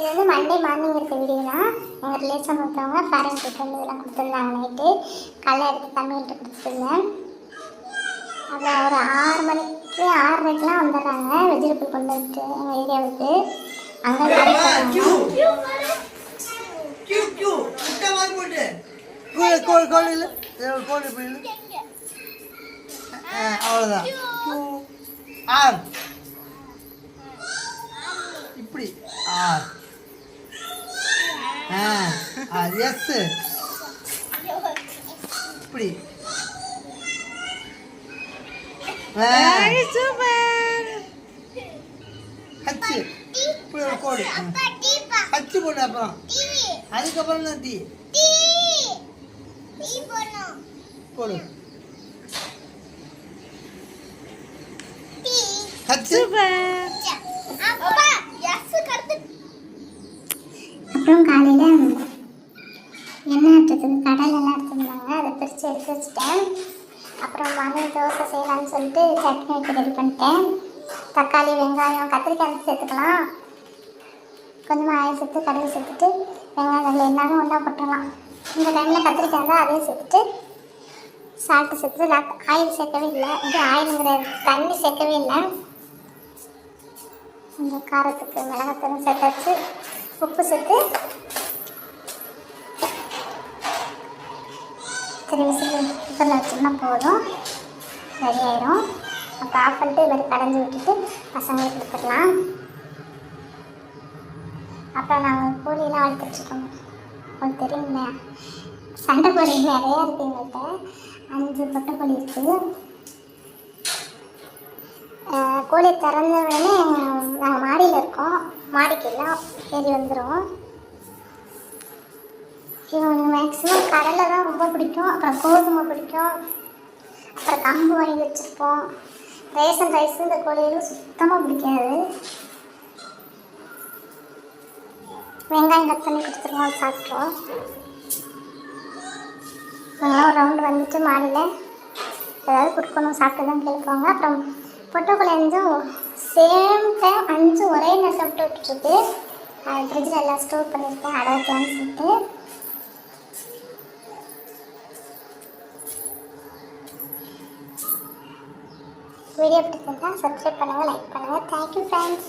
இது வந்து Monday morning இருக்க வீடியோ தான். எங்கள் ரிலேஷன் ஒருத்தவங்க பேரண்ட் வந்து இதெல்லாம் கொடுத்துருந்தாங்க. நைட்டு களை எடுத்து தண்ணி விட்டு கொடுத்துருந்தேன். அப்புறம் ஒரு 6 மணிக்கு 6:30க்கெலாம் வந்துடுறாங்க வெஜிடபிள் கொண்டு வந்துட்டு எங்கள் ஏரியாவுக்கு. அங்கே அவ்வளோதான். இப்படி எஸ் இப்படி ஹச்சு இப்படி ஒரு கோடு ஹச்சு போடு. அப்புறம் அதுக்கப்புறம் தான் டீ போடு. அப்புறம் காலையில் எண்ணெய் ஆட்டுறதுக்கு கடலெல்லாம் எடுத்துருந்தாங்க. அதை பிரித்து எடுத்து வச்சுட்டேன். அப்புறம் மதியம் தோசை செய்யலான்னு சொல்லிட்டு சட்னி வச்சு ரெடி பண்ணிட்டேன். தக்காளி வெங்காயம் கத்திரிக்காய் சேர்த்துக்கலாம். கொஞ்சமாக ஆயில் சேர்த்து கடுகு சேர்த்துட்டு வெங்காயம் எல்லாமே ஒன்றா போட்டுடலாம். இந்த டைமில் கத்திரிக்காய் தான் அதையும் சேர்த்துட்டு சால்ட்டு சேர்த்து ஆயில் சேர்க்கவே இல்லை. இது ஆயிலுங்கிற தண்ணி சேர்க்கவே இல்லை. இந்த காரத்துக்கு மிளகாத்தூள் சேர்த்தாச்சு. உப்பு சேர்த்து 3 விசில் குக்கரில் வச்சோம்னா போதும், ரெடி ஆயிடும். அப்போ ஆஃப் பண்ணிட்டு இது மாதிரி கடைஞ்சி விட்டுட்டு பசங்களுக்கு கொடுத்துடலாம். அப்புறம் நாங்கள் கோழியெல்லாம் வளர்த்துட்ருக்கோம். உங்களுக்கு தெரியுங்களா, சண்டை கோழி நிறையா இருக்குது எங்கள்கிட்ட. 5 பொட்டை கோழி இருக்குது. கோழி திறந்த உடனே நாங்கள் மாடியில் இருக்கோம். மாடிக்கெல்லாம் ஏறி வந்துடும். இவங்க மேக்ஸிமம் கடலை தான் ரொம்ப பிடிக்கும். அப்புறம் கோதுமை பிடிக்கும். அப்புறம் கம்பு வாங்கி வச்சுருப்போம். ரேஷன் ரைஸ் இந்த கோழிகளும் சுத்தமாக பிடிக்காது. வெங்காயம் கட் பண்ணி கொடுத்துருவோம், சாப்பிட்றோம். இவங்களாம் ஒரு ரவுண்டு வந்துட்டு மாடியில் ஏதாவது கொடுக்கணும், சாப்பிட்டு தான் கேட்பாங்க. அப்புறம் பொட்டக்கோழி 5 சேம் டைம் 5 ஒரே நேரம் சாப்பிட்டு விட்டுருக்கு. அது ஃப்ரிட்ஜில் எல்லாம் ஸ்டோர் பண்ணியிருக்கேன் அடை வைக்கலான்னு சொல்லிட்டு. வீடியோ பிடிச்சிருந்தா சப்ஸ்கிரைப் பண்ணுங்கள், லைக் பண்ணுங்கள். Thank you friends.